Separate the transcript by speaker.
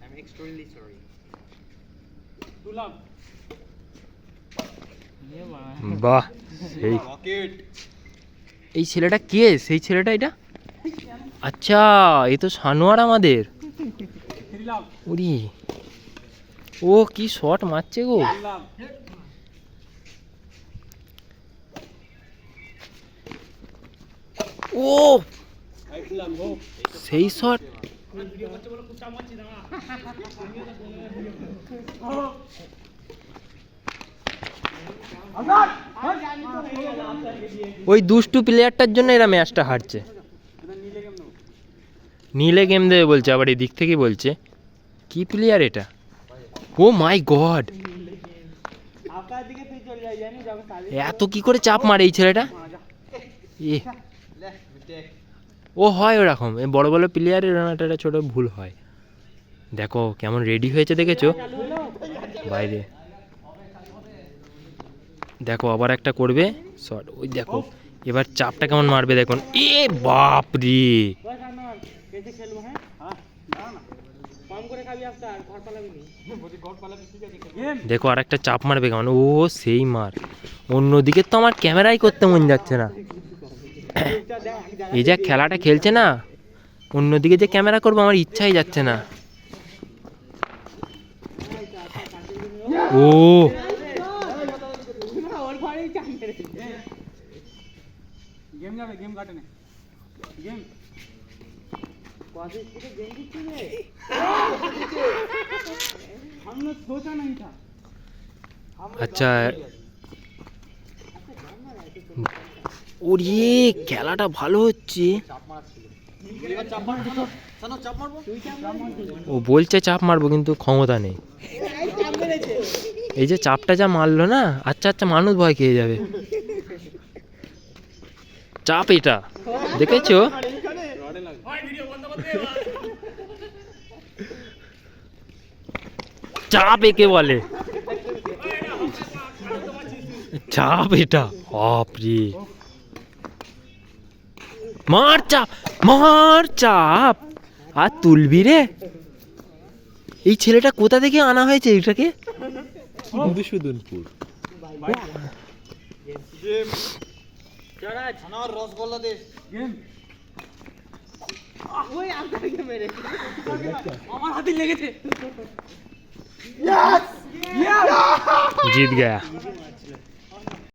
Speaker 1: I'm extremely sorry.
Speaker 2: বাহ, এই ছেলেটা কে? সেই ছেলেটা এটা? আচ্ছা, এ তো সানোয়ার আমাদের। ওরে, ও কি শট মারছে গো! ও সেই শট! ওই দুষ্টু প্লেয়ারটার জন্য এরা ম্যাচটা হারছে। নীলে গেম দেবে বলছে, আবার এই দিক থেকে বলছে। কি প্লেয়ার এটা? ও মাই গড, এত কি করে চাপ মারে এই ছেলেটা! এ ও হয় ওরকম, এই বড় বড় প্লেয়ারের একটা ছোট ভুল হয়। দেখো কেমন রেডি হয়েছে, দেখেছো বাইরে? দেখো আবার একটা করবে শট, ওই দেখো এবার চাপটা কেমন মারবে দেখুন। এ বাপ রে, দেখো আর একটা চাপ মারবে কেমন। ও সেই মার, অন্যদিকে তো আমার ক্যামেরাই করতে মন যাচ্ছে না। এই যে খেলাটা খেলছে না, অন্যদিকে যে ক্যামেরা করবো আমার ইচ্ছাই যাচ্ছে না। ও
Speaker 3: गेम जावे गेम काटने गेम कोशिश की गेम की रे हमने सोचा नहीं था।
Speaker 2: আচ্ছা, ওরে খেলাটা ভালো হচ্ছে। ও বলছে চাপ মারবো কিন্তু ক্ষমতা নেই। এই যে চাপটা যা মারলো না, আচ্ছা আচ্ছা মানুষ ভয় খেয়ে যাবে। চাপ এটা দেখেছো? চাপ একে বলে, চাপ এটা। বাপরে, মার চাপ, মার চাপ। আর তুলবি রে? এই ছেলেটা কোথা থেকে আনা হয়েছে এটাকে? মধুসূদনপুর।
Speaker 3: रसगोल्ला दे गेम ওই আপনাকে মেরে আমার হাতে লেগেছে।
Speaker 2: जीत गया।